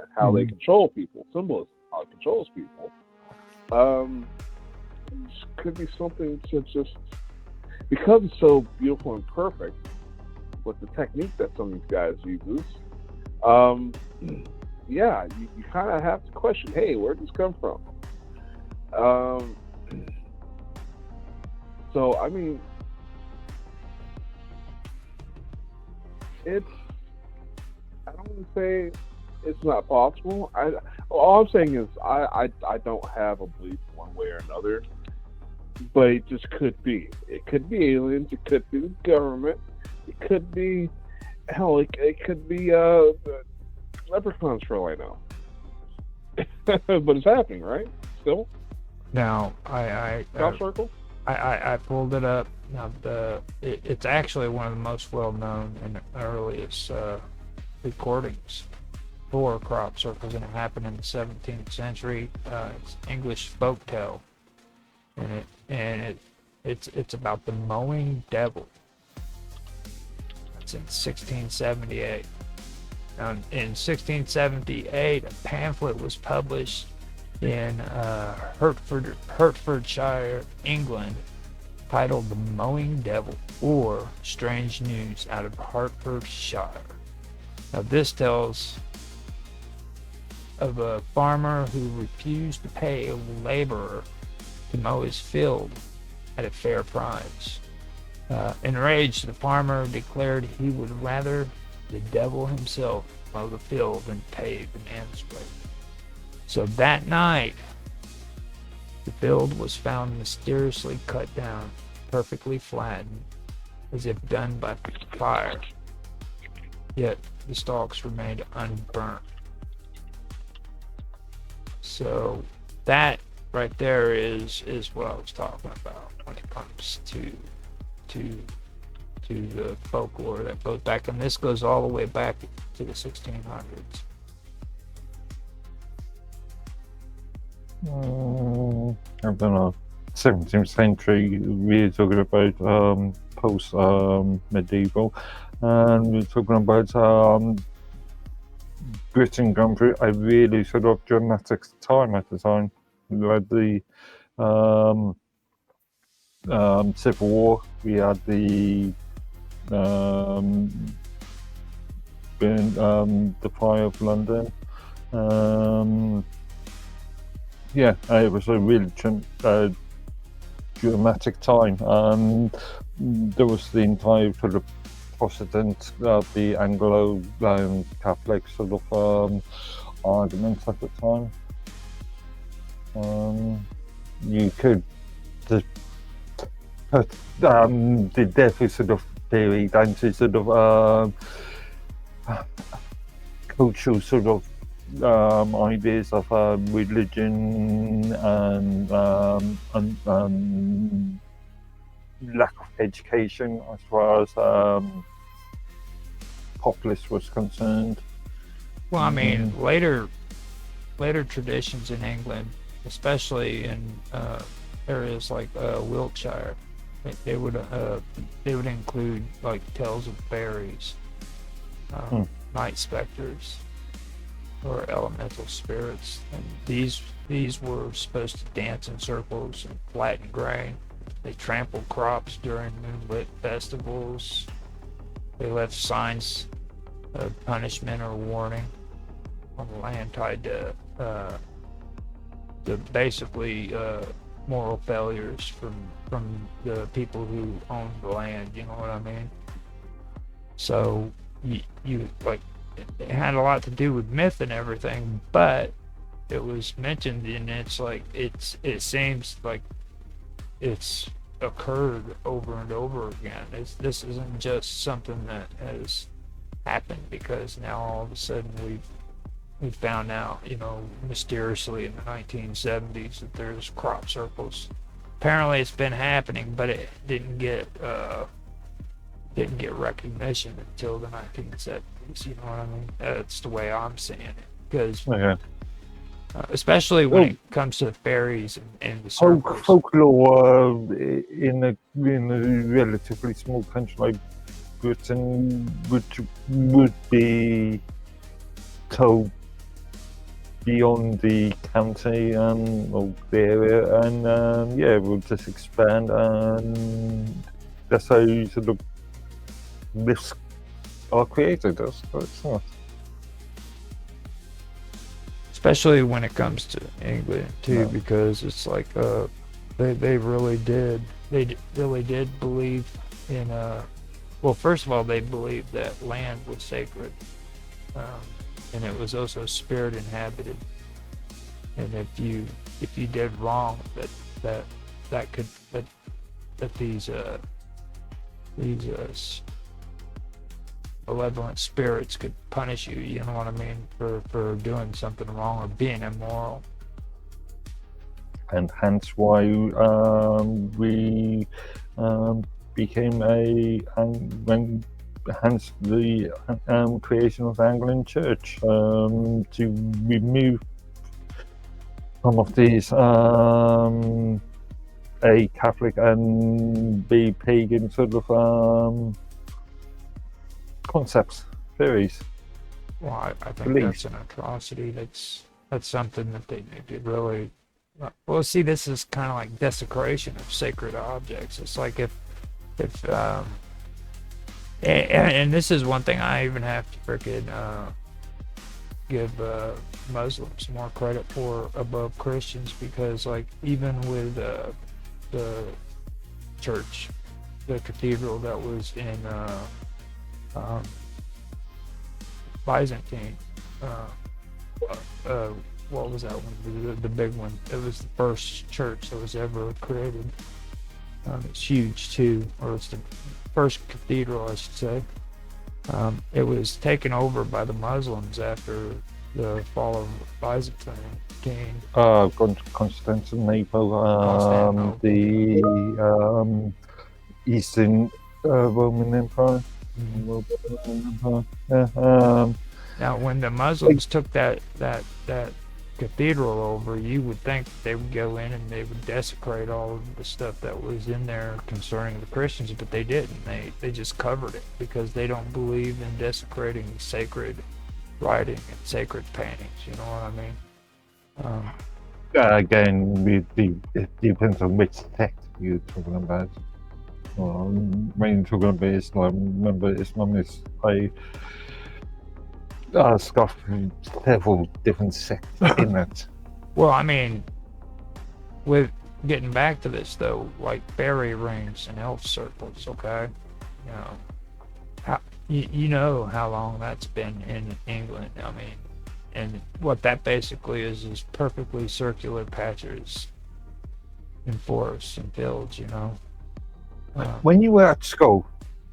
and how they control people, symbolism, how it controls people. Could be something to just because it's so beautiful and perfect with the technique that some of these guys uses. Um, yeah, you kind of have to question, hey, where did this come from? Um, so I mean, it's I don't want to say it's not possible. All I'm saying is I don't have a belief one way or another, but it just could be. It could be aliens. It could be the government. It could be hell. It could be leprechauns for all I know. But it's happening, right? Still, Now, South Circle. I pulled it up. Now, it's actually one of the most well-known and earliest recordings for crop circles, and it happened in the 17th century. It's English folk tale, and it's about the mowing devil. It's in 1678. Now, in 1678, a pamphlet was published in Hertfordshire, England, titled "The Mowing Devil" or "Strange News Out of Hertfordshire." Now, this tells of a farmer who refused to pay a laborer to mow his field at a fair price. Enraged, the farmer declared he would rather the devil himself mow the field than pay the man's wage. So that night, the field was found mysteriously cut down, perfectly flattened, as if done by fire. Yet the stalks remained unburnt. So that right there is what I was talking about when it comes to the folklore that goes back, and this goes all the way back to the 1600s. I don't know. 17th century, we're talking about post medieval, and we're talking about Britain going through a really sort of dramatic time at the time. We had the Civil War, we had the fire of London. It was a really dramatic time. There was the entire sort of Protestant, the Anglo Catholic sort of arguments at the time. You could put the death sort of theory down to sort of cultural sort of ideas of religion and lack of education as far as populace was concerned. Well, I mean, later traditions in England, especially in areas like Wiltshire, they would include like tales of fairies, night specters, or elemental spirits, and these were supposed to dance in circles and flatten grain. They trampled crops during moonlit festivals. They left signs of punishment or warning on the land tied to basically moral failures from the people who owned the land. You know what I mean? So you like. It had a lot to do with myth and everything, but it was mentioned, and it's like it seems like it's occurred over and over again. This isn't just something that has happened because now all of a sudden we found out, mysteriously in the 1970s that there's crop circles. Apparently it's been happening, but it didn't get recognition until the 1970s. You know what I mean? That's the way I'm seeing it. Because, especially when it comes to the fairies and the circles. Folklore in a relatively small country like Britain would be told beyond the county or the area, and yeah, we'll just expand, and that's how you sort of myths are created. That's not. Especially when it comes to England too, No. because it's like they really did really did believe in well, first of all, they believed that land was sacred, and it was also spirit inhabited, and if you did wrong, that could that these malevolent spirits could punish you, you know what I mean, for doing something wrong or being immoral. And hence why we became hence the creation of the Anglican Church, to remove some of these A, Catholic, and B, pagan sort of concepts, theories. Well, I think Beliefs. that's an atrocity. That's something that they need to really. Well, see, this is kind of like desecration of sacred objects. It's like if and this is one thing I even have to freaking give Muslims more credit for above Christians, because like even with the church, the cathedral that was in Byzantine, what was that one? The big one. It was the first church that was ever created. It's huge too, or it's the first cathedral, I should say. It was taken over by the Muslims after the fall of Byzantine. Constantinople, Constantinople. the Eastern Roman Empire. Now, when the Muslims took that cathedral over, you would think that they would go in and they would desecrate all of the stuff that was in there concerning the Christians, but they didn't. They just covered it because they don't believe in desecrating sacred writing and sacred paintings. You know what I mean? Again, it depends on which sect you're talking about. When you're talking about Islam, remember Islam is it's got several different sects in it. Well, I mean, with getting back to this though, like fairy rings and elf circles, okay? You know, you know how long that's been in England. I mean, and what that basically is perfectly circular patches in forests and fields, you know. When you were at school,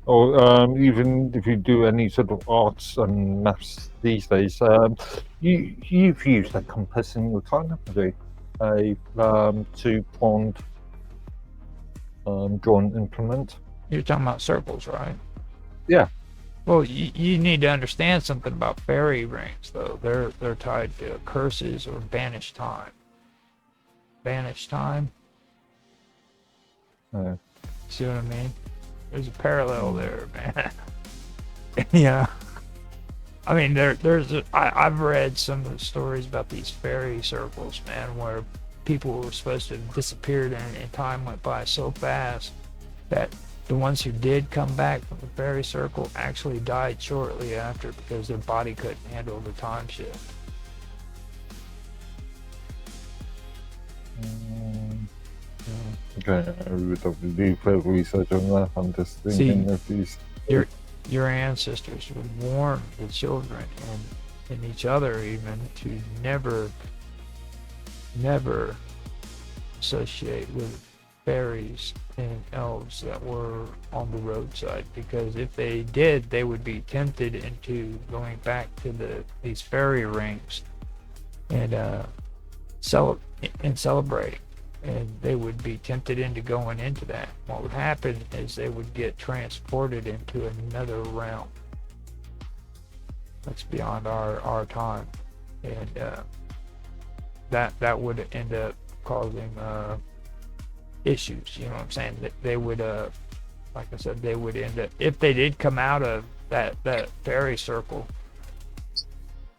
or even if you do any sort of arts and maths these days, you've used a compass in your time, haven't you? A 2-pronged drawn implement. You're talking about circles, right? Yeah. Well, you need to understand something about fairy rings, though. They're tied to curses or banished time. Banished time. See what I mean? There's a parallel there, man. Yeah. I mean, I've read some of the stories about these fairy circles, man, where people were supposed to have disappeared and time went by so fast that the ones who did come back from the fairy circle actually died shortly after because their body couldn't handle the time shift. Okay, I would have to do further research on that. I'm just thinking of these. Your ancestors would warn the children and each other even to never associate with fairies and elves that were on the roadside, because if they did, they would be tempted into going back to these fairy rings and celebrating. And they would be tempted into going into that. What would happen is they would get transported into another realm that's beyond our time, and that would end up causing issues. You know what I'm saying? That they would, like I said, they would end up, if they did come out of that fairy circle,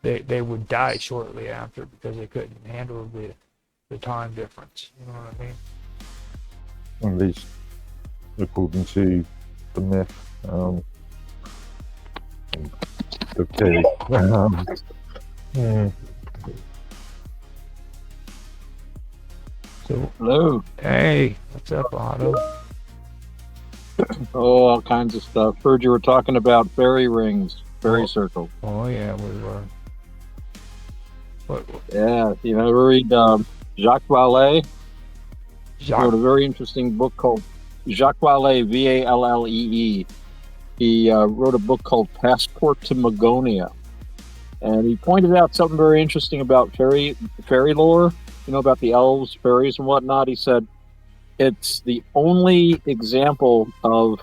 they would die shortly after because they couldn't handle the time difference. You know what I mean? At least according to the myth. Okay. Yeah. So, Hello. hey, what's up, Otto? Oh, all kinds of stuff. Heard you were talking about fairy rings, fairy circles. Oh yeah, we were. What? Yeah, you ever read Jacques Vallée? Wrote a very interesting book called Jacques Vallée, Vallee. He wrote a book called Passport to Magonia, and he pointed out something very interesting about fairy lore. You know, about the elves, fairies, and whatnot. He said it's the only example of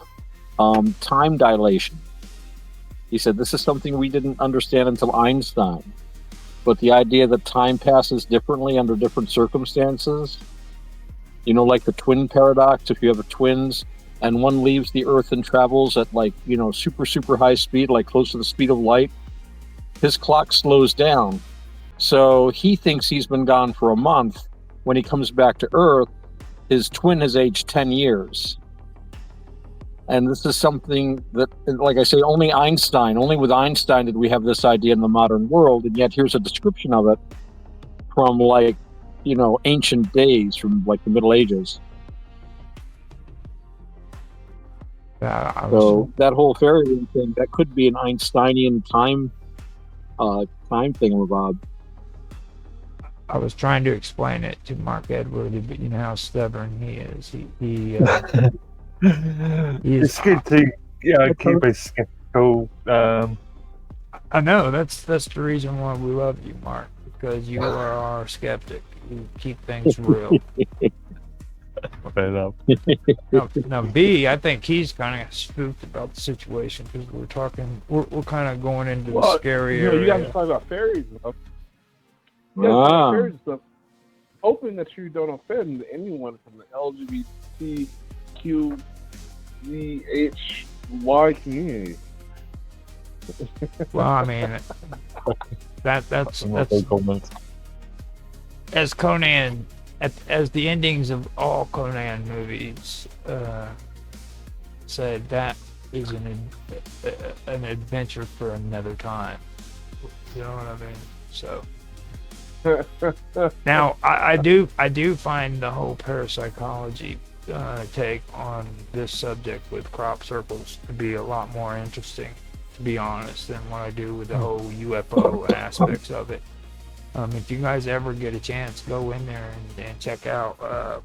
time dilation. He said this is something we didn't understand until Einstein, but the idea that time passes differently under different circumstances. You know, like the twin paradox. If you have twins and one leaves the Earth and travels at super high speed, like close to the speed of light, his clock slows down. So he thinks he's been gone for a month. When he comes back to Earth, his twin has aged 10 years. And this is something that, like I say, only with Einstein did we have this idea in the modern world. And yet here's a description of it from ancient days, from like the Middle Ages. So that whole fairy thing, that could be an Einsteinian time thingamabob. I was trying to explain it to Mark Edward, but you know how stubborn he is. It's good to keep it skeptical. I know that's the reason why we love you, Mark, because you are our skeptic. You keep things real. Now, B, I think he's kind of spooked about the situation because we're kind of going into the scary area. You guys talk about fairies and stuff. Fairies and stuff. Hoping that you don't offend anyone from the LGBTQZHY community. Well, I mean, that's as Conan, as the endings of all Conan movies said, that is an adventure for another time. You know what I mean? So now I do find the whole parapsychology take on this subject with crop circles to be a lot more interesting, to be honest, than what I do with the whole UFO aspects of it. If you guys ever get a chance, go in there and check out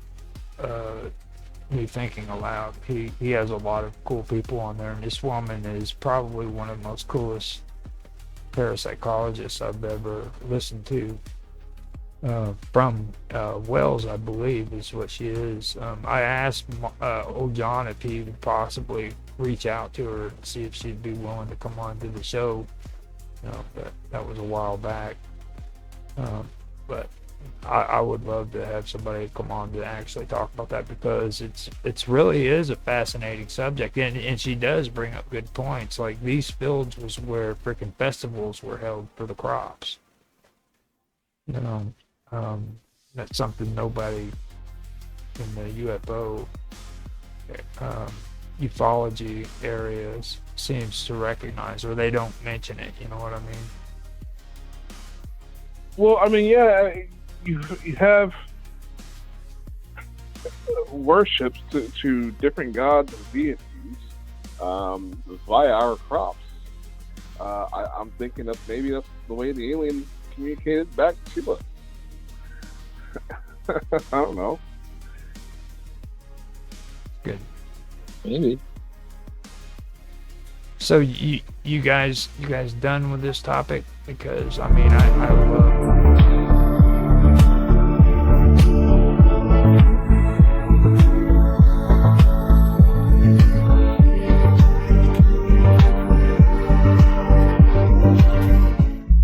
Me Thinking Aloud. He has a lot of cool people on there, and this woman is probably one of the most coolest parapsychologists I've ever listened to. From Wells, I believe, is what she is. I asked old John if he would possibly reach out to her and see if she'd be willing to come on to the show. But that was a while back. But I would love to have somebody come on to actually talk about that, because it's really is a fascinating subject, and she does bring up good points. Like, these fields was where freaking festivals were held for the crops. That's something nobody in the UFO ufology areas seems to recognize, or they don't mention it. You know what I mean? Well, I mean, yeah, you have worships to different gods and deities via our crops. I'm thinking that maybe that's the way the aliens communicated back to us. I don't know. Good. Maybe. So you guys done with this topic? Because I mean, I love